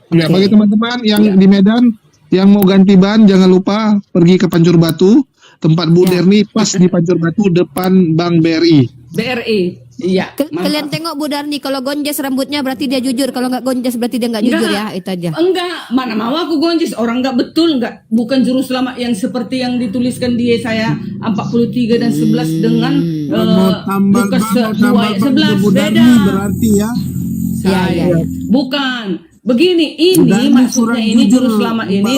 Ya, bagi teman-teman yang di Medan yang mau ganti ban, jangan lupa pergi ke Pancur Batu, tempat Bu Derni pas di Pancur Batu depan Bank BRI. BRI. Iya. Kalian tengok Bu Darni, kalau gonjes rambutnya berarti dia jujur, kalau nggak gonjes berarti dia nggak jujur ya, itu aja. Enggak, mana mau aku gonjes, orang nggak betul, nggak, bukan juru selamat yang seperti yang dituliskan di Yesaya 43 dan 11 dengan Lukas 2 ayat 11 beda. Berarti ya. Ya. Bukan. Begini, ini maksudnya ini juru selamat ini.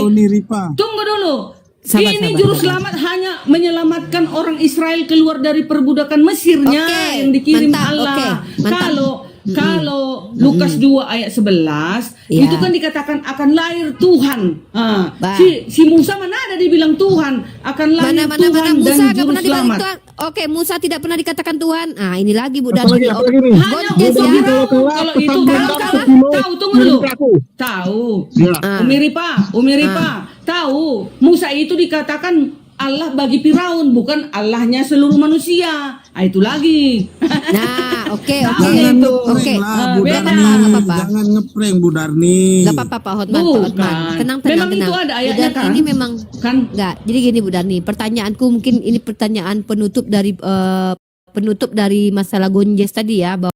Tunggu dulu. Ini juru selamat hanya menyelamatkan orang Israel keluar dari perbudakan Mesirnya yang dikirim Allah. Kalau Lukas 2 ayat 11 itu kan dikatakan akan lahir Tuhan. Si Musa mana ada dibilang Tuhan akan lahir Tuhan Musa dan juru pernah selamat. Oke, Musa tidak pernah dikatakan Tuhan. Ah, ini lagi Bu Dan. Apalagi nih? Kalau itu tahu tunggu dulu. Tahu. Umi Ripa. Tahu. Musa itu dikatakan Allah bagi Firaun, bukan Allahnya seluruh manusia. Itu lagi. Nah, oke. Jangan ngeprank Bu Darni. Gak apa-apa Pak Hotman. Tenang. Memang itu ada ayatnya Bu Darni, ini memang kan enggak. Jadi gini Bu Darni, pertanyaanku mungkin ini pertanyaan penutup dari masalah gonjes tadi ya, bahwa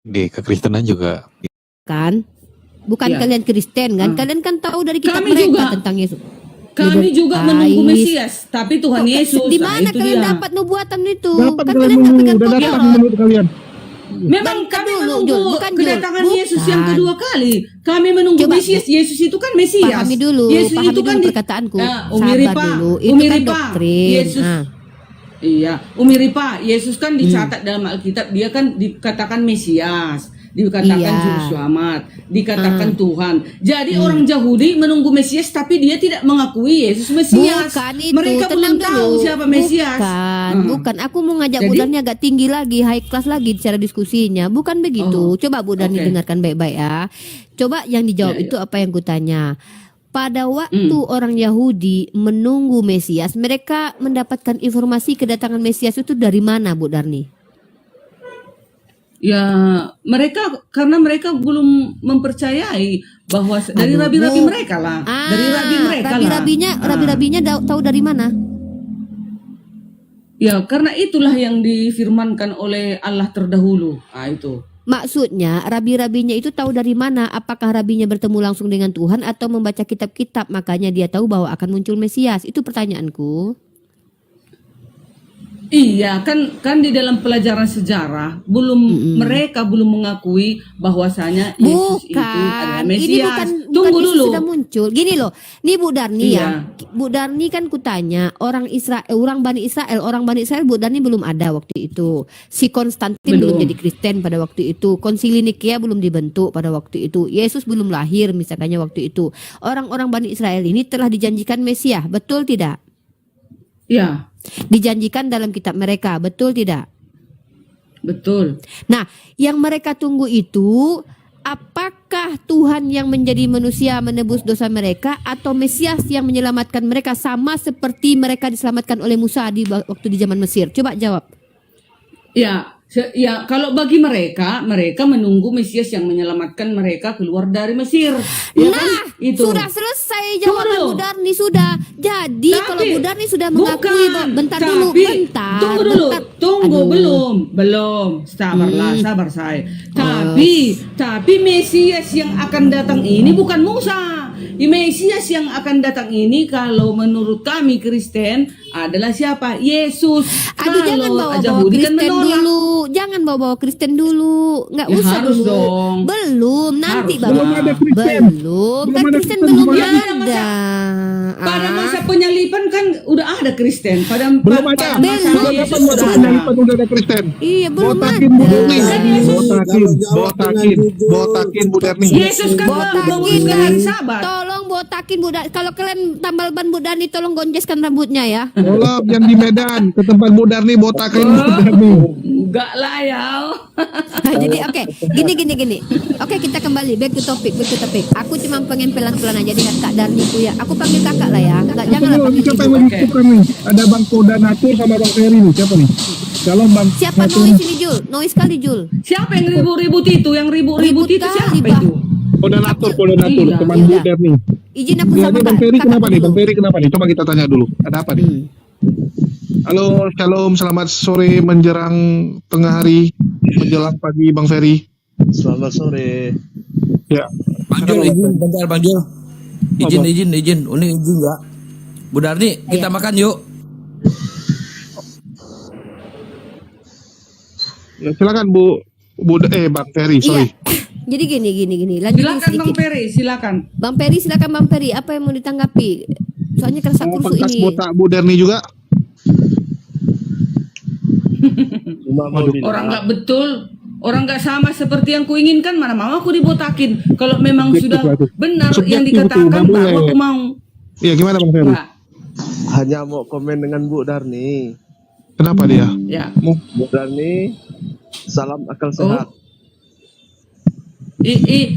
di kekristenan juga kan bukan kalian Kristen kan? Kalian kan tahu dari kitab Kami mereka juga. tentang Yesus. Kami juga menunggu Mesias, tapi Tuhan Yesus. Di mana itu kalian dia. dapat nubuatan itu? Dapat Kan kalian kalian nggak pegang menunggu, Taurat. menurut kalian. Memang kami menunggu bukan, kedatangan Jul. Yesus Bukan. yang kedua kali. Kami menunggu Coba, Mesias. Yesus itu kan Mesias. Pahami dulu, Yesus pahami itu kan dulu perkataanku. Umi Sabar Ripa, dulu. Itu Umi kan Ripa. doktrin. Yesus. Iya, Umi Ripa, Yesus kan dicatat dalam Alkitab, dia kan dikatakan Mesias, dikatakan juru selamat, dikatakan Tuhan. Jadi orang Yahudi menunggu Mesias tapi dia tidak mengakui Yesus Mesias. Bukan itu, Mereka belum tahu siapa Mesias. Bukan. Aku mau ngajak Bu Jadi? Dani agak tinggi lagi, high class lagi cara diskusinya. Bukan begitu. Coba Bu Dani dengarkan baik-baik ya. Coba yang dijawab itu apa yang kutanya. Pada waktu orang Yahudi menunggu Mesias, mereka mendapatkan informasi kedatangan Mesias itu dari mana, Bu Darni? Ya, karena mereka belum mempercayai bahwa dari rabi-rabi mereka lah. Dari rabi mereka Rabi-rabinya tahu dari mana? Ya, karena itulah yang difirmankan oleh Allah terdahulu. Itu. Maksudnya rabi-rabinya itu tahu dari mana? Apakah rabinya bertemu langsung dengan Tuhan atau membaca kitab-kitab makanya dia tahu bahwa akan muncul Mesias? Itu pertanyaanku. Iya, kan di dalam pelajaran sejarah mereka belum mengakui bahwasanya Yesus itu adalah Mesias. Ini Tunggu bukan dulu. Sudah muncul. Gini loh, nih Bu Darni ya. Bu Darni kan kutanya orang Bani Israel Bu Darni belum ada waktu itu. Si Konstantin belum jadi Kristen pada waktu itu. Konsili Nikea belum dibentuk pada waktu itu. Yesus belum lahir misalnya waktu itu. Orang-orang Bani Israel ini telah dijanjikan Mesias, betul tidak? Ya. Dijanjikan dalam kitab mereka, betul tidak? Betul. Nah, yang mereka tunggu itu apakah Tuhan yang menjadi manusia menebus dosa mereka atau Mesias yang menyelamatkan mereka sama seperti mereka diselamatkan oleh Musa waktu di zaman Mesir? Coba jawab. Ya, Ya, kalau bagi mereka menunggu Mesias yang menyelamatkan mereka keluar dari Mesir. Ya Nah, kan? Itu. sudah selesai Tunggu jawaban dulu. Bu Darni sudah. Jadi kalau Bu Darni sudah mengakui bukan. bentar Tapi, dulu, bentar. Tunggu dulu, bentar. tunggu Aduh. belum. Sabarlah, sabar saya. Tapi Mesias yang akan datang ini bukan Musa. Mesias yang akan datang ini kalau menurut kami Kristen adalah siapa? Yesus. Aduh, jangan Kalau bawa-bawa Yahudi kan Kristen menolak. dulu. Jangan bawa-bawa Kristen dulu. Nggak Ya, usah harus dulu. dong. Belum, nanti Harus. baru. Belum ada Kristen. Belum, Belum kan ada Kristen Kristen belum di mana? ada. Pada masa penyalipan kan udah ada Kristen. Belum ada. pada masa Belum. Yesus Kapan waktu sudah ada. penyalipan udah ada Kristen? Iya, belum Botakin ada. Bu Darni. Kan Yesus- Botakin Bu Darni. Yesus kan Botakin menguruskan dan hari Sabat. tolong botakin Bu Darni. Kalau kalian tambal ban Bu Darni, tolong gonjeskan rambutnya ya. Tolong yang di Medan ke tempat Bu Darni, botakin Bu Darni. Enggak lah ya. Jadi oke, gini. Oke, kita kembali back to topic. Aku cuma pengen pelan-pelan aja di Kak Darni ku ya. Aku panggil kakak lah ya. Enggak, janganlah Tunggu, panggil siapa ibu. yang menghitungkan nih? Ada Bang Koda Natur sama Bang Ferry nih. Siapa nih? Shalom Bang. Siapa Natur. noise ini Jul? Noise kali Jul. Siapa yang ribut-ribut itu? Yang ribut-ribut Ribut itu kali, siapa Bang. itu? Koda Natur, Iya, teman iya. Bu Darni. Izin aku Nah, sama ini Bang Ferry kakak kenapa nih? dulu. Bang Ferry kenapa nih? Coba kita tanya dulu. Ada apa nih? Halo, shalom, selamat sore menjelang tengah hari, menjelang pagi Bang Ferry. Selamat sore. Ya. Bang Jul, izin bentar Bang Jul. Izin. Ini izin ya. Bu Darni, kita makan yuk. Ya, silakan Bang Ferry, Iya. sorry. Jadi gini. Lanjutin Silakan Bang sedikit. Ferry, silakan. Silakan Bang Ferry. Apa yang mau ditanggapi? Soalnya kerasa Mau kursu bekas ini. botak Bu Darni juga. Cuma mau bilang, Orang nggak betul, orang nggak sama seperti yang kuinginkan, mana mau aku dibotakin. Kalau memang Subjektif sudah lah itu. benar Subjektif yang itu, dikatakan, nggak baru boleh. aku mau. Iya, gimana Bang Ferry? Pak, hanya mau komen dengan Bu Darni. Kenapa dia? ya. Bu Darni, salam akal sehat.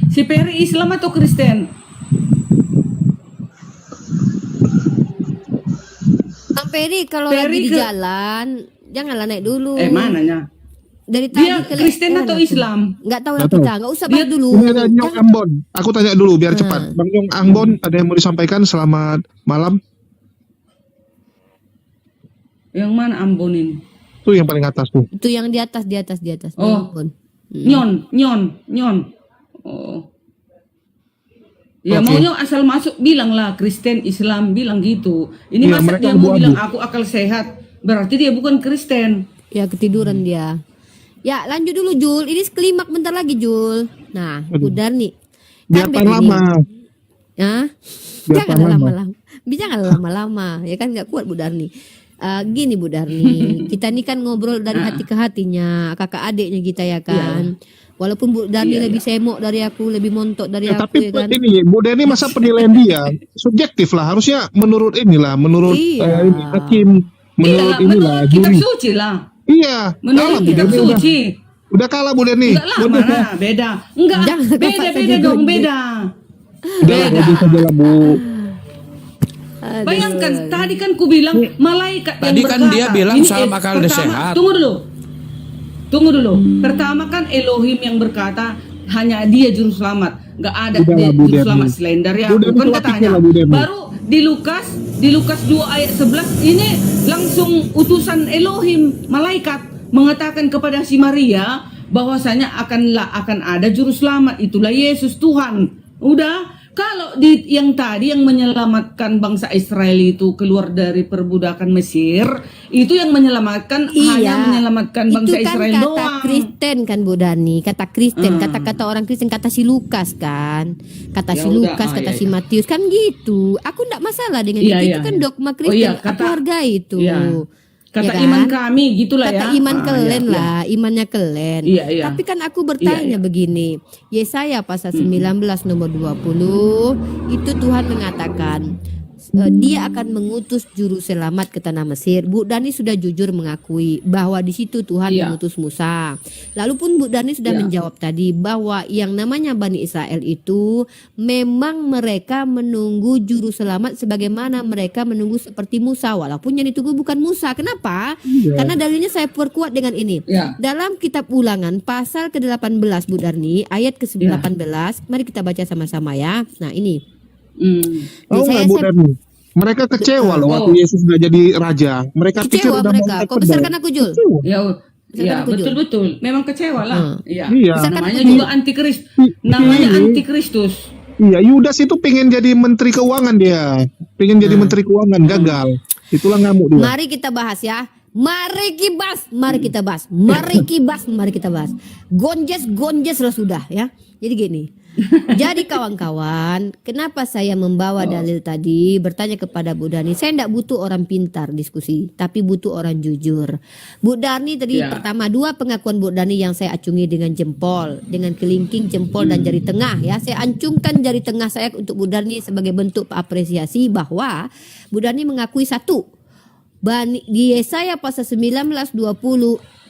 Si Ferry Islam atau Kristen? Bang Ferry kalau Ferry lagi di ke- jalan janganlah naik dulu. Mananya? Dari tadi Dia Kristen atau Islam? Enggak tahu lah Nggak tahu. kita, enggak usah Dia- bahas dulu. Ini ada Nyong Ambon. Aku tanya dulu biar Hmm. cepat. Bang Nyong Ambon, ada yang mau disampaikan? Selamat malam. Yang mana Ambon ini? Tuh yang paling atas tuh. Itu yang di atas. Oh. Ampun. Nyon. Oh. Ya Oke. maunya asal masuk bilanglah Kristen, Islam, bilang gitu. Ini Iya, masa mereka dia mau abu-abu. bilang aku akal sehat, berarti dia bukan Kristen. Ya ketiduran dia. Ya lanjut dulu Jul. Ini kelimak bentar lagi Jul. Nah, Aduh. Bu Darni. Biar Kan tahan lama. Hah? Biar Jangan tahan lama. lama-lama. Jangan lama-lama. Ya kan nggak kuat Bu Darni. Gini Bu Darni, kita ini kan ngobrol dari hati ke hatinya, kakak adiknya kita ya kan. Walaupun Bu Darni Iya, lebih semok dari aku, lebih montok dari Ya, aku tapi ya kan. ini Bu Darni masa penilaian dia subjektif lah. Harusnya menurut menurut Iya. ini, hakim, menurut Iya, inilah menurut kitab juri. suci lah. Iya. Menurut Kalah Bu kitab Darni udah. suci. Udah kalah Bu Darni. Enggak lah, mana beda. Enggak, Jangan beda saja dong, gonjek. beda. Udah lah, jadi saja lah Bu. Aduh. Bayangkan tadi kan ku bilang malaikat yang Tadi kan berkata. dia bilang Ini salam akal dan pertama, sehat. Tunggu dulu. Pertama kan Elohim yang berkata hanya dia juru selamat. Enggak ada Udah lah, dia Bu juru Darni. selamat selain dari Bu aku. Darni Kan telah katanya. pikir lah, Bu Darni. Baru di Lukas 2 ayat 11 ini langsung utusan Elohim malaikat mengatakan kepada si Maria bahwasanya akan ada juru selamat, itulah Yesus Tuhan. Udah. Kalau yang tadi yang menyelamatkan bangsa Israel itu keluar dari perbudakan Mesir, itu yang menyelamatkan hanya menyelamatkan bangsa itu kan Israel kata doang. Kristen kan Bu Darni, kata Kristen, kata-kata orang Kristen, kata si Lukas kan, kata Ya si udah, Lukas, kata iya, si iya. Matius kan gitu. Aku enggak masalah dengan Iya, itu, iya. itu kan dogma Oh, Kristen, iya, aku hargai itu. Iya. Kata Ya kan? iman kami gitulah Kata ya. iman kalian iya, lah, imannya kalian. Iya, iya. Tapi kan aku bertanya Iya, iya. begini, Yesaya pasal 19 nomor 20 itu Tuhan mengatakan dia akan mengutus juru selamat ke tanah Mesir. Bu Dani sudah jujur mengakui bahwa di situ Tuhan mengutus Musa. Lalu pun Bu Dani sudah menjawab tadi bahwa yang namanya Bani Israel itu memang mereka menunggu juru selamat sebagaimana mereka menunggu seperti Musa, walaupun yang ditunggu bukan Musa. Kenapa? Karena dalilnya saya perkuat dengan ini. Dalam kitab Ulangan pasal ke-18 Bu Darni ayat ke-18, mari kita baca sama-sama ya. Nah ini. Oh, Bu Darni. Mereka kecewa loh waktu Yesus sudah jadi raja. Mereka kecewa mereka. Kok besarkan aku Jul? Ya betul-betul. Memang kecewa lah. Iya. Besarkan Namanya aku, Jul. juga antikristus. Iya, Yudas itu pengen jadi menteri keuangan dia. Pengen jadi menteri keuangan, gagal. Itulah ngamuk dia. Mari kita bahas ya. Mari kita bahas. Gonjes lah sudah ya. Jadi gini. Jadi kawan-kawan, kenapa saya membawa dalil tadi, bertanya kepada Bu Dani. Saya tidak butuh orang pintar diskusi, tapi butuh orang jujur. Bu Dani tadi pertama 2 pengakuan Bu Dani yang saya acungi dengan jempol, dengan kelingking jempol dan jari tengah ya. Saya acungkan jari tengah saya untuk Bu Dani sebagai bentuk apresiasi bahwa Bu Dani mengakui satu, di Yesaya pasal 19:20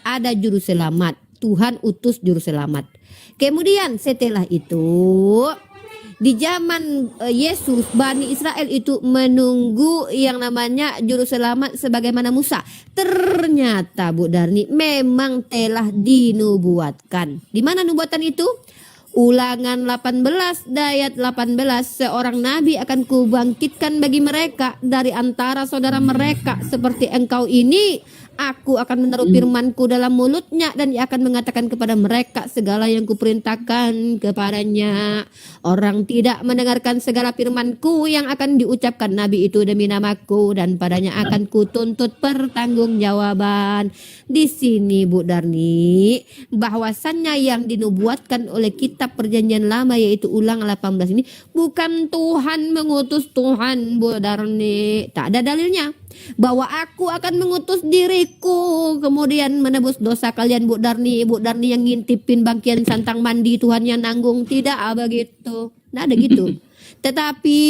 ada juru selamat. Tuhan utus juru selamat. Kemudian setelah itu di zaman Yesus, Bani Israel itu menunggu yang namanya juru selamat sebagaimana Musa. Ternyata Bu Darni memang telah dinubuatkan. Di mana nubuatan itu? Ulangan 18 ayat 18, seorang nabi akan kubangkitkan bagi mereka dari antara saudara mereka seperti engkau ini. Aku akan menaruh firmanku dalam mulutnya dan ia akan mengatakan kepada mereka segala yang kuperintahkan kepadanya. Orang tidak mendengarkan segala firmanku yang akan diucapkan nabi itu demi namaku dan padanya akan kutuntut pertanggungjawaban. Di sini Bu Darni, bahwasannya yang dinubuatkan oleh kitab perjanjian lama yaitu Ulangan 18 ini bukan Tuhan mengutus Tuhan Bu Darni. Tak ada dalilnya bahwa aku akan mengutus diriku kemudian menebus dosa kalian Bu Darni yang ngintipin bangkian santang mandi Tuhan yang nanggung. Tidak begitu. Nah ada gitu. Tetapi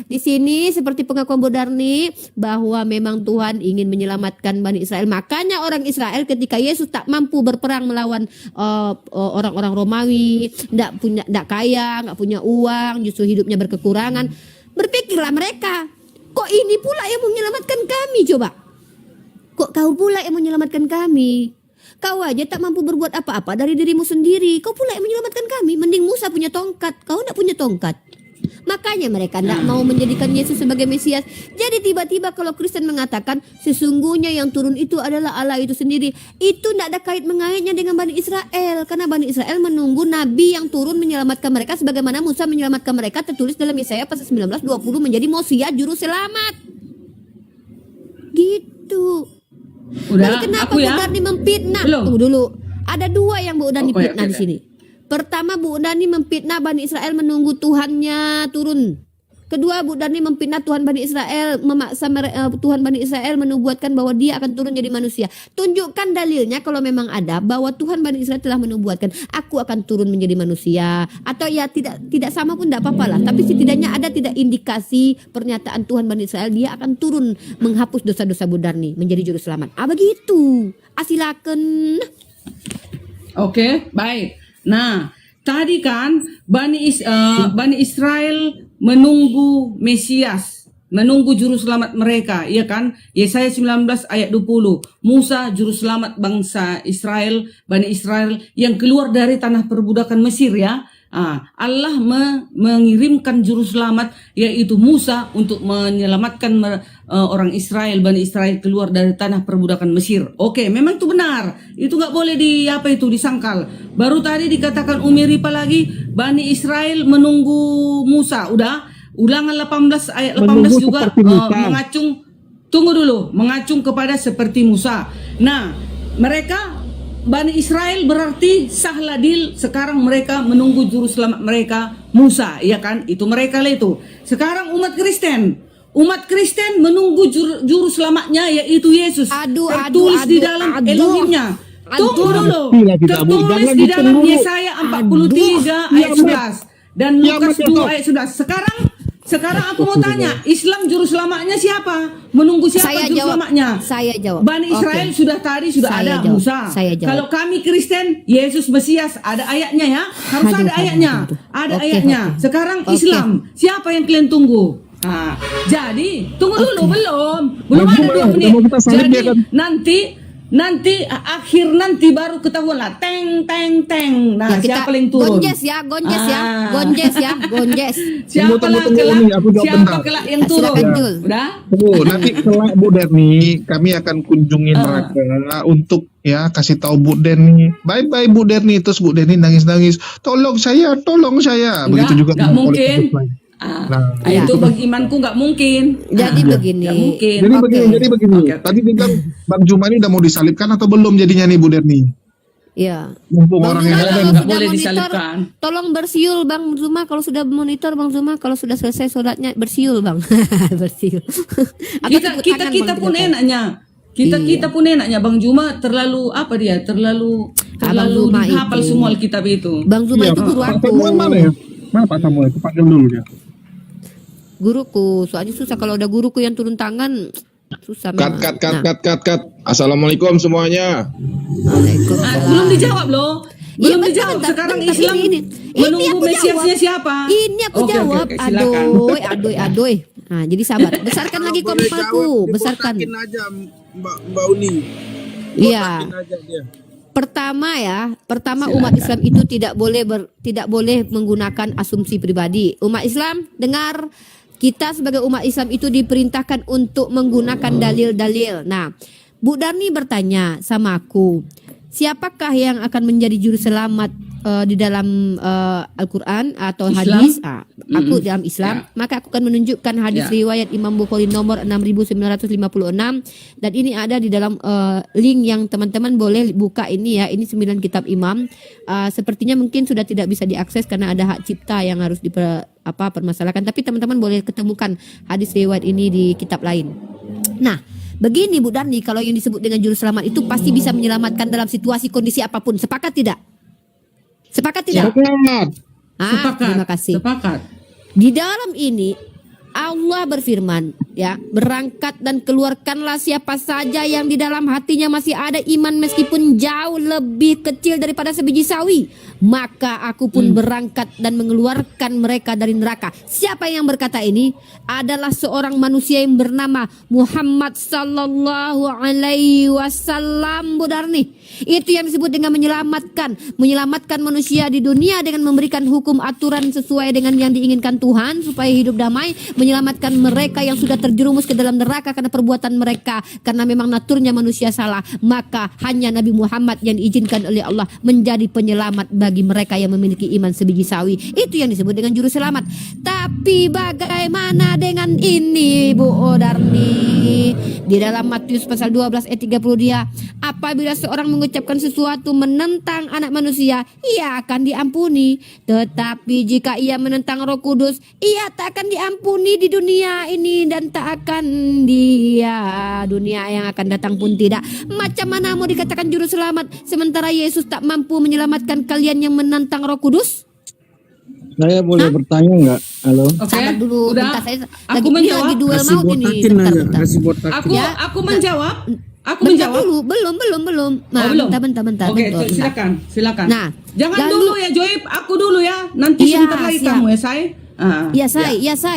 di sini seperti pengakuan Bu Darni bahwa memang Tuhan ingin menyelamatkan Bani Israel. Makanya orang Israel ketika Yesus tak mampu berperang melawan orang-orang Romawi, tidak kaya, nggak punya uang, justru hidupnya berkekurangan, berpikirlah mereka, kok ini pula yang menyelamatkan kami coba? Kok kau pula yang menyelamatkan kami? Kau aja tak mampu berbuat apa-apa dari dirimu sendiri. Kau pula yang menyelamatkan kami. Mending Musa punya tongkat, kau tidak punya tongkat. Makanya mereka tidak mau menjadikan Yesus sebagai Mesias. Jadi tiba-tiba kalau Kristen mengatakan sesungguhnya yang turun itu adalah Allah itu sendiri, itu tidak ada kait mengaitnya dengan Bani Israel. Karena Bani Israel menunggu Nabi yang turun menyelamatkan mereka sebagaimana Musa menyelamatkan mereka, tertulis dalam Yesaya pasal 19:20 menjadi Mosia juru selamat. Gitu. Lalu kenapa Bu Darni memfitnah? Tunggu dulu. Ada 2 yang Bu Darni fitnah di sini. Pertama, Bu Darni memfitnah Bani Israel menunggu Tuhannya turun. Kedua, Bu Darni memfitnah Tuhan Bani Israel, memaksa Tuhan Bani Israel menubuatkan bahwa dia akan turun jadi manusia. Tunjukkan dalilnya kalau memang ada bahwa Tuhan Bani Israel telah menubuatkan aku akan turun menjadi manusia. Atau ya tidak sama pun tidak apa-apa lah. Tapi setidaknya ada tidak indikasi pernyataan Tuhan Bani Israel dia akan turun menghapus dosa-dosa Bu Darni menjadi juru selamat. Begitu. Asilakan. Oke, baik. Nah, tadi kan Bani Israel menunggu Mesias, menunggu juru selamat mereka, iya kan? Yesaya 19 ayat 20. Musa juru selamat bangsa Israel, Bani Israel yang keluar dari tanah perbudakan Mesir ya. Allah mengirimkan juru selamat yaitu Musa untuk menyelamatkan orang Israel, Bani Israel keluar dari tanah perbudakan Mesir. Oke, memang itu benar. Itu nggak boleh disangkal. Baru tadi dikatakan Umi Ripa lagi, Bani Israel menunggu Musa. Udah, Ulangan 18 ayat 18 juga mengacung kepada seperti Musa. Nah, mereka Bani Israel berarti sahlah deal. Sekarang mereka menunggu juru selamat mereka Musa, ya kan? Itu mereka lah itu. Sekarang umat Kristen menunggu juru selamatnya yaitu Yesus. Tertulis di dalam Elohimnya. Tunggu dulu. Tertulis di dalam Yesaya 43 ayat 11 dan Lukas 2 ayat 11. Sekarang aku mau tanya, Islam juru selamatnya siapa? Menunggu siapa Saya juru jawab. selamatnya? Saya jawab. Bani Israel Oke. sudah Saya ada jawab. Musa. Saya jawab. Kalau kami Kristen, Yesus Mesias, ada ayatnya ya. Harus Aduh, ada ayatnya. aduh. Ada Oke, ayatnya. oke. Sekarang Oke. Islam, siapa yang kalian tunggu? Nah, jadi tunggu dulu, belum Nah, ada gimana? 2 menit. Mau kita salib Jadi dia kan? akhir nanti baru ketahuan lah, teng. Nah, Ya, kita siapa yang turun? gonjes ya, gonjes ya, Ah. gonjes. Siapa Tunggu, lah tunggu, kelak? ini aku jawab Siapa bentar. kelak yang turun? Silakan, Jul. Udah? Nanti kelak Bu Derni kami akan kunjungi neraka untuk ya kasih tahu Bu Derni. Bye bye Bu Derni, terus Bu Derni nangis-nangis. Tolong saya. Begitu juga Nggak dengan mungkin. politik lain. Nah, Itu bagi imanku nggak mungkin. Jadi begini. Nggak mungkin. Jadi begini. Oke. Tadi dibilang Bang Juma ini udah mau disalibkan atau belum jadinya nih Bu Derni? Ya. Mumpung Bang orang Zuma yang kalau ada. nggak sudah boleh monitor, disalibkan. tolong bersiul Bang Zuma kalau sudah monitor Bang Zuma kalau sudah selesai sholatnya bersiul Bang. Bersiul. Atau tepuk tangan, Kita Bang pun Zuma. enaknya. Kita pun enaknya Bang Juma terlalu apa dia? Terlalu Abang Zuma hafal itu. semua Alkitab itu. Bang Zuma itu guru Pak aku. Samuel mana ya? Mana Pak Samuel? Aku panggil dulu ya. Guruku, soalnya susah kalau ada guruku yang turun tangan susah memang. Nah, Cut. Assalamualaikum semuanya. Waalaikumsalam. Belum dijawab loh. Iya, Belum bentar, dijawab. bentar, Sekarang bentar, Islam ini menunggu aku Mesiasnya jawab. siapa? Ini aku Oke, jawab. silakan. Aduh. Nah, jadi sabar. Besarkan lagi kompaku, besarkan. Aja Mbak Uni. Iya. Aja dia. Pertama umat Islam itu tidak boleh menggunakan asumsi pribadi. Umat Islam dengar, kita sebagai umat Islam itu diperintahkan untuk menggunakan dalil-dalil. Nah, Bu Darni bertanya sama aku, siapakah yang akan menjadi juru selamat di dalam Al-Quran atau Islam? hadis? Aku dalam Islam, Ya. maka aku akan menunjukkan hadis Ya. riwayat Imam Bukhari nomor 6956 dan ini ada di dalam link yang teman-teman boleh buka ini ya. Ini 9 kitab Imam. Sepertinya mungkin sudah tidak bisa diakses karena ada hak cipta yang harus permasalahkan. Tapi teman-teman boleh ketemukan hadis riwayat ini di kitab lain. Nah, begini Bu Darni, kalau yang disebut dengan juru selamat itu pasti bisa menyelamatkan dalam situasi kondisi apapun. Sepakat tidak? Sepakat tidak? Terima kasih. Sepakat. Di dalam ini Allah berfirman, ya, berangkat dan keluarkanlah siapa saja yang di dalam hatinya masih ada iman meskipun jauh lebih kecil daripada sebiji sawi, maka aku pun berangkat dan mengeluarkan mereka dari neraka. Siapa yang berkata ini? Adalah seorang manusia yang bernama Muhammad sallallahu alaihi wasallam, Bu Darni. Itu yang disebut dengan menyelamatkan manusia di dunia dengan memberikan hukum aturan sesuai dengan yang diinginkan Tuhan supaya hidup damai, menyelamatkan mereka yang sudah terjerumus ke dalam neraka karena perbuatan mereka, karena memang naturnya manusia salah. Maka hanya Nabi Muhammad yang diizinkan oleh Allah menjadi penyelamat bagi mereka yang memiliki iman sebiji sawi. Itu yang disebut dengan juru selamat. Tapi bagaimana dengan ini, Bu Darni? Di dalam Matius pasal 12 ayat 30 dia, apabila seorang mengucapkan sesuatu menentang anak manusia, ia akan diampuni. Tetapi jika ia menentang Roh Kudus, ia tak akan diampuni di dunia ini dan tak akan dunia yang akan datang pun tidak. Macam mana mau dikatakan juru selamat sementara Yesus tak mampu menyelamatkan kalian yang menentang Roh Kudus? Saya boleh bertanya nggak? Halo. Oke. Sabar dulu, Udah. bentar, saya Aku menjawab. lagi duel Kasih maut ini. botakin Bentar, aja. bentar. Kasih botakin. Aku menjawab. Aku Bentar menjawab. dulu, belum. Nah, Oh, belum. bentar. Oke, bentar. silakan. Nah, Jangan lalu- dulu ya Joib, aku dulu ya. Nanti Iya, sebentar lagi siap. kamu ya, Say.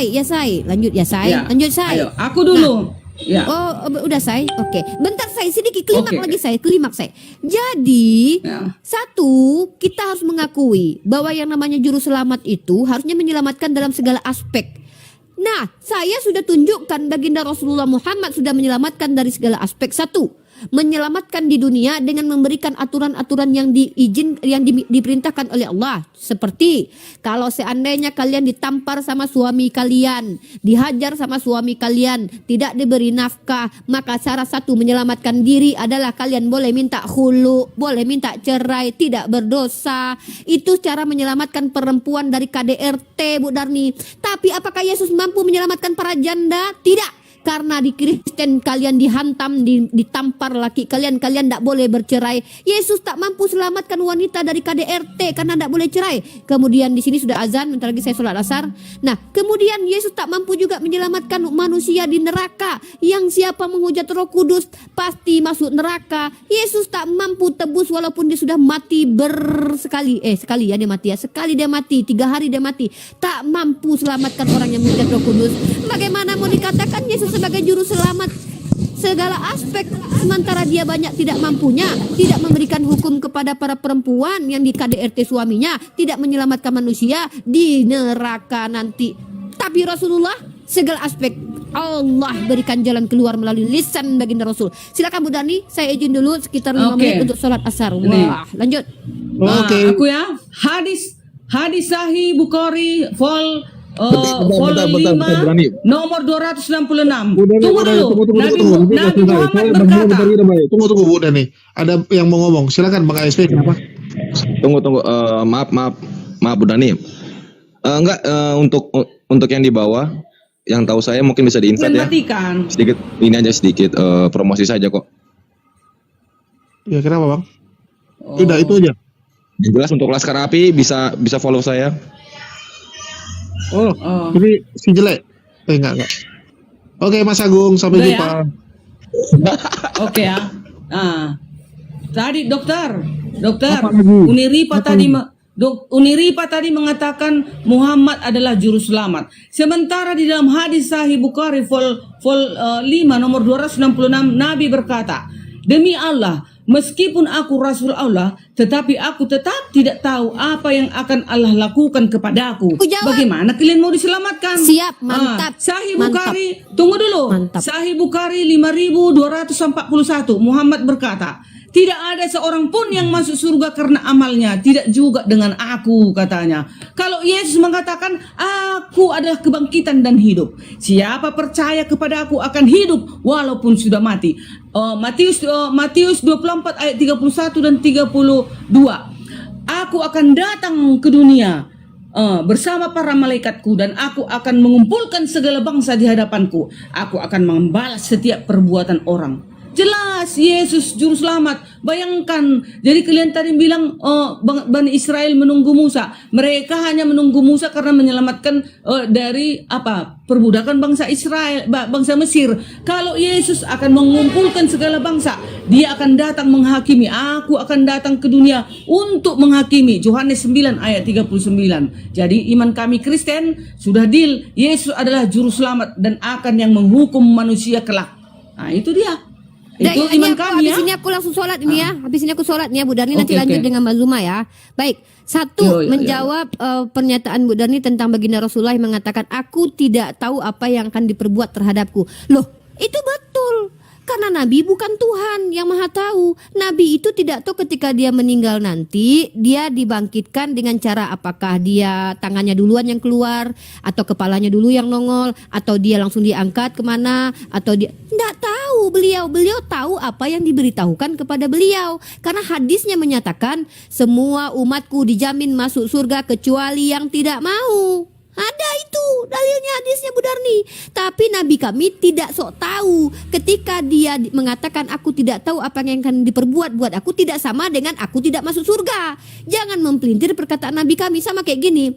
Ya say. Lanjut ya say. Ya. Lanjut say. Ayo, aku dulu. Ya. Oh, udah say. Oke. Bentar say, sedikit klimaks Oke. lagi say, klimaks say. Jadi, Ya. satu, kita harus mengakui bahwa yang namanya juru selamat itu harusnya menyelamatkan dalam segala aspek. Nah, saya sudah tunjukkan baginda Rasulullah Muhammad sudah menyelamatkan dari segala aspek. Satu, menyelamatkan di dunia dengan memberikan aturan-aturan yang diperintahkan oleh Allah. Seperti kalau seandainya kalian ditampar sama suami kalian, dihajar sama suami kalian, tidak diberi nafkah, maka cara satu menyelamatkan diri adalah kalian boleh minta khulu, boleh minta cerai, tidak berdosa. Itu cara menyelamatkan perempuan dari KDRT, Bu Darni. Tapi apakah Yesus mampu menyelamatkan para janda? Tidak. Karena di Kristen kalian dihantam, ditampar laki kalian tidak boleh bercerai. Yesus tak mampu selamatkan wanita dari KDRT karena tidak boleh cerai. Kemudian di sini sudah azan, bentar lagi saya sholat asar. Nah, kemudian Yesus tak mampu juga menyelamatkan manusia di neraka. Yang siapa menghujat Roh Kudus pasti masuk neraka. Yesus tak mampu tebus walaupun dia sudah mati sekali ya dia mati ya. Sekali dia mati, 3 hari dia mati. Tak mampu selamatkan orang yang menghujat Roh Kudus. Bagaimana mau dikatakan Yesus sebagai juru selamat segala aspek, sementara dia banyak tidak mampunya, tidak memberikan hukum kepada para perempuan yang di KDRT suaminya, tidak menyelamatkan manusia di neraka nanti. Tapi Rasulullah segala aspek Allah berikan jalan keluar melalui lisan baginda Rasul. Silakan Bu Dani, saya izin dulu sekitar 5 menit untuk sholat asar. Wah, lanjut. Aku ya, hadis sahih Bukhari vol bentar, 5 Berani. nomor 266. Bu Dani, Tunggu dulu. Nabi Muhammad berkata. Tunggu Bu Dani. Ada yang mau ngomong. Silakan Bang ASP. Kenapa? Tunggu. Maaf Bu Dani. Untuk yang di bawah, yang tahu saya mungkin bisa di-invite ya. Matikan. Sedikit promosi saja kok. Ya kenapa Bang? Udah itu aja. Yang jelas untuk Laskar Api bisa follow saya. Ini si jelek. Enggak. Oke Mas Agung, sampai Udah jumpa. ya? Oke ya. Tadi dokter Apa lagi? Uniripa tadi mengatakan Muhammad adalah juru selamat. Sementara di dalam hadis sahih Bukhari vol 5 nomor 266 Nabi berkata, "Demi Allah, meskipun aku Rasul Allah, tetapi aku tetap tidak tahu apa yang akan Allah lakukan kepadaku. Bagaimana kalian mau diselamatkan?" Siap, mantap. Sahih Mantap. Bukhari, tunggu dulu. Mantap. Sahih Bukhari 5241 Muhammad berkata, "Tidak ada seorang pun yang masuk surga karena amalnya, tidak juga dengan aku," katanya. Kalau Yesus mengatakan, "Aku adalah kebangkitan dan hidup. Siapa percaya kepada aku akan hidup walaupun sudah mati." Matius 24 ayat 31 dan 32. "Aku akan datang ke dunia bersama para malaikatku, dan aku akan mengumpulkan segala bangsa di hadapanku. Aku akan membalas setiap perbuatan orang." Jelas Yesus juru selamat. Bayangkan, jadi kalian tadi bilang Bani Israel menunggu Musa. Mereka hanya menunggu Musa karena menyelamatkan dari perbudakan bangsa Israel, bangsa Mesir. Kalau Yesus akan mengumpulkan segala bangsa, dia akan datang menghakimi. "Aku akan datang ke dunia untuk menghakimi." Yohanes 9 ayat 39. Jadi iman kami Kristen sudah deal, Yesus adalah juru selamat dan akan yang menghukum manusia kelak. Nah, itu dia. Itu iman kami ya. Habis ini aku langsung sholat ini ya. Habis ini aku sholat nih ya Bu Darni, nanti Oke, lanjut oke. dengan Mbak Zuma ya. Baik, satu Yo. menjawab pernyataan Bu Darni tentang baginda Rasulullah yang mengatakan aku tidak tahu apa yang akan diperbuat terhadapku. Loh, itu betul. Karena Nabi bukan Tuhan yang maha tahu. Nabi itu tidak tahu ketika dia meninggal nanti dia dibangkitkan dengan cara apakah dia tangannya duluan yang keluar, atau kepalanya dulu yang nongol, atau dia langsung diangkat kemana, atau dia tidak tahu. Beliau tahu apa yang diberitahukan kepada beliau. Karena hadisnya menyatakan semua umatku dijamin masuk surga kecuali yang tidak mau. Ada itu dalilnya, hadisnya Bu Darni. Tapi Nabi kami tidak sok tahu. Ketika dia mengatakan aku tidak tahu apa yang akan diperbuat buat aku, tidak sama dengan aku tidak masuk surga. Jangan mempelintir perkataan Nabi kami. Sama kayak gini,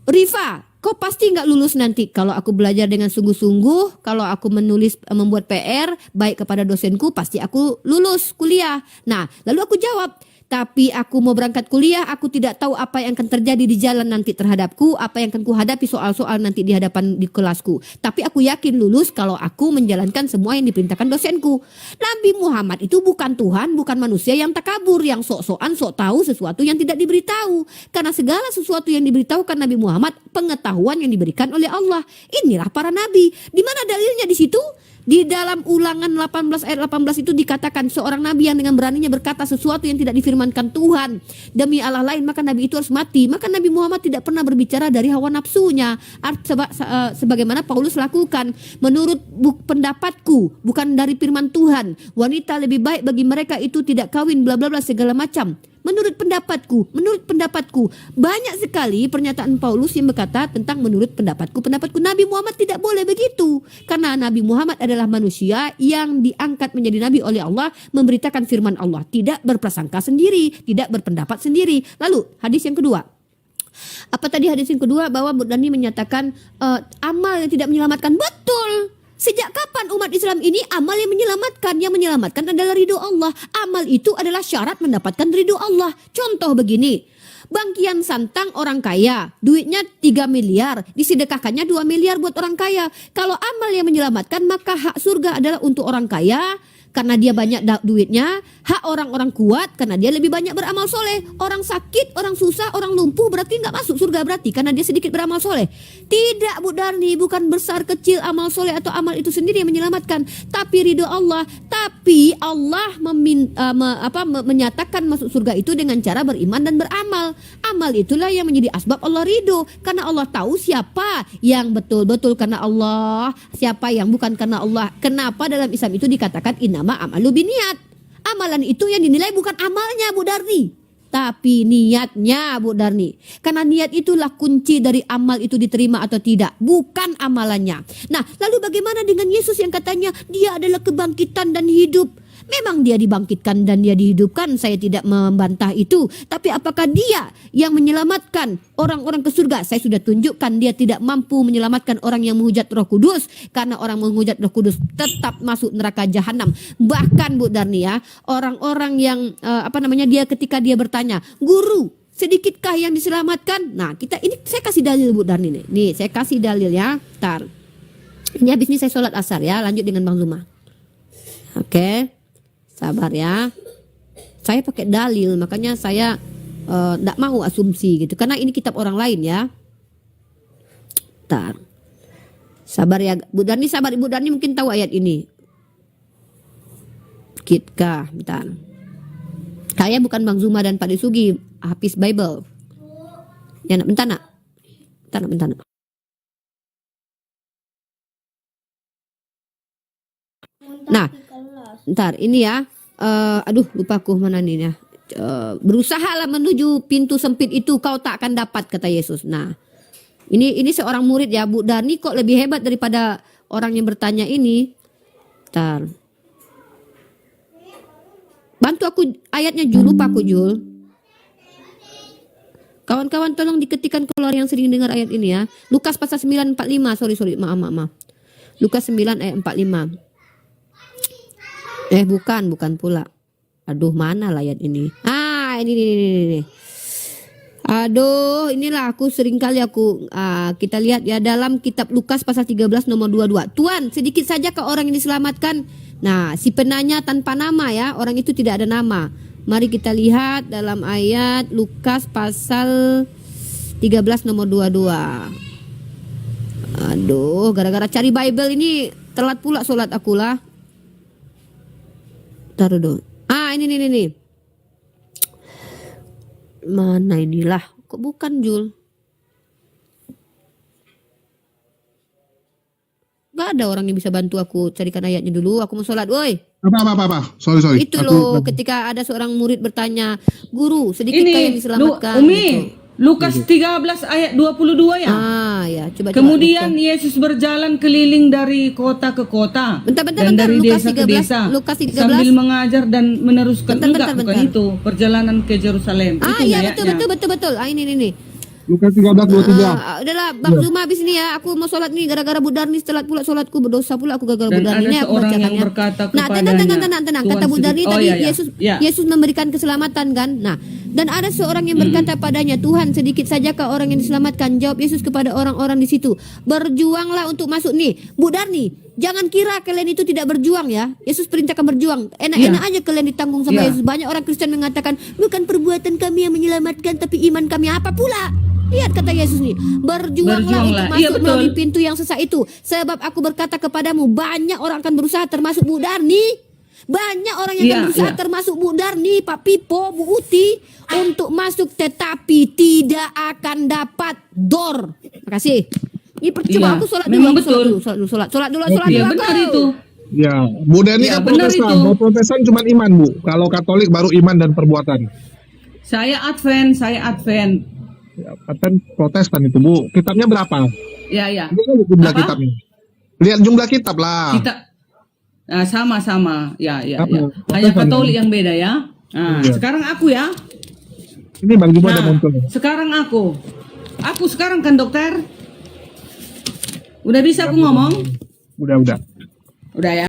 "Rifa, kau pasti nggak lulus nanti. Kalau aku belajar dengan sungguh-sungguh, kalau aku membuat PR baik kepada dosenku, pasti aku lulus kuliah." Nah, lalu aku jawab, "Tapi aku mau berangkat kuliah, aku tidak tahu apa yang akan terjadi di jalan nanti terhadapku, apa yang akan kuhadapi soal-soal nanti di hadapan di kelasku. Tapi aku yakin lulus kalau aku menjalankan semua yang diperintahkan dosenku." Nabi Muhammad itu bukan Tuhan, bukan manusia yang takabur, yang sok-sokan sok tahu sesuatu yang tidak diberitahu. Karena segala sesuatu yang diberitahukan Nabi Muhammad, pengetahuan yang diberikan oleh Allah. Inilah para nabi. Di mana dalilnya di situ? Di dalam Ulangan 18 ayat 18 itu dikatakan seorang nabi yang dengan beraninya berkata sesuatu yang tidak difirmankan Tuhan demi Allah lain, maka nabi itu harus mati. Maka Nabi Muhammad tidak pernah berbicara dari hawa nafsunya, sebagaimana Paulus lakukan. "Menurut pendapatku, bukan dari firman Tuhan, wanita lebih baik bagi mereka itu tidak kawin bla bla bla segala macam." menurut pendapatku. Banyak sekali pernyataan Paulus yang berkata tentang menurut pendapatku. Nabi Muhammad tidak boleh begitu. Karena Nabi Muhammad adalah manusia yang diangkat menjadi nabi oleh Allah, memberitakan firman Allah, tidak berprasangka sendiri, tidak berpendapat sendiri. Lalu hadis yang kedua. Apa tadi hadis yang kedua? Bahwa Bu Dhani menyatakan amal yang tidak menyelamatkan. Betul. Sejak kapan umat Islam ini amal yang menyelamatkan? Yang menyelamatkan adalah ridho Allah. Amal itu adalah syarat mendapatkan ridho Allah. Contoh begini, Bang Kian Santang orang kaya, duitnya 3 miliar, disedekahkannya 2 miliar buat orang kaya. Kalau amal yang menyelamatkan, maka hak surga adalah untuk orang kaya karena dia banyak duitnya, hak orang-orang kuat karena dia lebih banyak beramal soleh. Orang sakit, orang susah, orang lumpuh berarti nggak masuk surga berarti karena dia sedikit beramal soleh. Tidak Bu Darni, bukan besar kecil amal soleh atau amal itu sendiri yang menyelamatkan, tapi ridho Allah. Tapi Allah menyatakan masuk surga itu dengan cara beriman dan beramal. Amal itulah yang menjadi asbab Allah ridho, karena Allah tahu siapa yang betul-betul karena Allah, siapa yang bukan karena Allah. Kenapa dalam Islam itu dikatakan innama amalu biniat? Amalan itu yang dinilai bukan amalnya Bu Darni, tapi niatnya Bu Darni. Karena niat itulah kunci dari amal itu diterima atau tidak, bukan amalannya. Nah, lalu bagaimana dengan Yesus yang katanya dia adalah kebangkitan dan hidup? Memang dia dibangkitkan dan dia dihidupkan, saya tidak membantah itu. Tapi apakah dia yang menyelamatkan orang-orang ke surga? Saya sudah tunjukkan dia tidak mampu menyelamatkan orang yang menghujat Roh Kudus, karena orang menghujat Roh Kudus tetap masuk neraka jahanam. Bahkan Bu Darni ya, orang-orang yang dia ketika dia bertanya, "Guru, sedikitkah yang diselamatkan?" Nah, ini saya kasih dalil Bu Darni nih. Nih, saya kasih dalil ya. Bentar. Ini habis ini saya sholat asar ya, lanjut dengan Bang Zuma. Oke. Sabar ya. Saya pakai dalil, makanya saya enggak mau asumsi gitu. Karena ini kitab orang lain ya. Bentar. Sabar ya Bu Darni, sabar Ibu Darni mungkin tahu ayat ini. Kitkah, bentar. Saya bukan Bang Zuma dan Pak Disugi, Hafiz Bible. Ya, bentar nak. Bentar. Nah, bentar ini ya. Lupa aku mana nih ya. Berusahalah menuju pintu sempit itu, kau tak akan dapat, kata Yesus. Nah, ini seorang murid ya, Bu Darni kok lebih hebat daripada orang yang bertanya ini. Bentar. Bantu aku ayatnya Jul, lupa aku Jul. Kawan-kawan tolong diketikkan keluar yang sering dengar ayat ini ya. Lukas pasal 9:45. Sorry, maaf. Lukas 9 ayat 45. Bukan pula. Aduh, mana lah ayat ini? Ini. Aduh, inilah kita lihat ya dalam kitab Lukas pasal 13 nomor 22. Tuan, sedikit saja ke orang yang diselamatkan. Nah, si penanya tanpa nama ya, orang itu tidak ada nama. Mari kita lihat dalam ayat Lukas pasal 13 nomor 22. Aduh, gara-gara cari Bible ini telat pula sholat akulah. Taruh dulu. Ini. Mana inilah? Kok bukan Jul? Gak ada orang yang bisa bantu aku carikan ayatnya dulu. Aku mau sholat, woi. Apa? Sorry. Itu loh, ketika ada seorang murid bertanya, "Guru, sedikit yang diselamatkan?" Umi, gitu. Lukas 13 ayat 22 ya. Ya, coba. Kemudian Yesus berjalan keliling dari kota ke kota dan dari Lukas desa 13, ke desa Lukas 13. sambil mengajar dan meneruskan. Bentar. Bukan itu perjalanan ke Yerusalem. Iya, betul. Ini. Lukas 13:23. Udahlah Bang Zuma habis ini ya, aku mau sholat nih gara-gara Bu Darni telat pula sholatku, berdosa pula aku gagal Bu Dan Darni. ada seorang yang berkata kepadanya, tenang. Kata Bu Darni tadi Yesus memberikan keselamatan kan. Nah, dan ada seorang yang berkata padanya, "Tuhan, sedikit saja ke orang yang diselamatkan?" Jawab Yesus kepada orang-orang di situ, "Berjuanglah untuk masuk." Nih, Bu Darni, jangan kira kalian itu tidak berjuang ya. Yesus perintahkan berjuang. Enak-enak aja kalian ditanggung sama Yesus. Banyak orang Kristen mengatakan, "Bukan perbuatan kami yang menyelamatkan, tapi iman kami." Apa pula? Lihat kata Yesus nih, berjuanglah untuk masuk melalui pintu yang sesak itu. Sebab aku berkata kepadamu, banyak orang akan berusaha termasuk Bu Darni. Banyak orang yang akan berusaha termasuk Bu Darni, Pak Pipo, Bu Uti, untuk masuk tetapi tidak akan dapat door. Makasih. Ini percuma aku sholat dulu. Sholat dulu. Iya, benar itu. Ya, Bu Darni kan Protestan. Kalau Protestan cuma iman, Bu. Kalau Katolik baru iman dan perbuatan. Saya Advent. Ya, kan Protestan itu Bu. Kitabnya berapa? Ya. Lihat jumlah Apa? kitabnya. Lihat jumlah kitab lah. Kita sama-sama. Ya. Apa? Hanya Protestan, Katolik ya? yang beda ya. Nah, Iya. sekarang aku ya. Ini Bang Juma ada Nah, muncul. sekarang aku sekarang kan dokter. Udah bisa aku ngomong? Udah. Udah ya.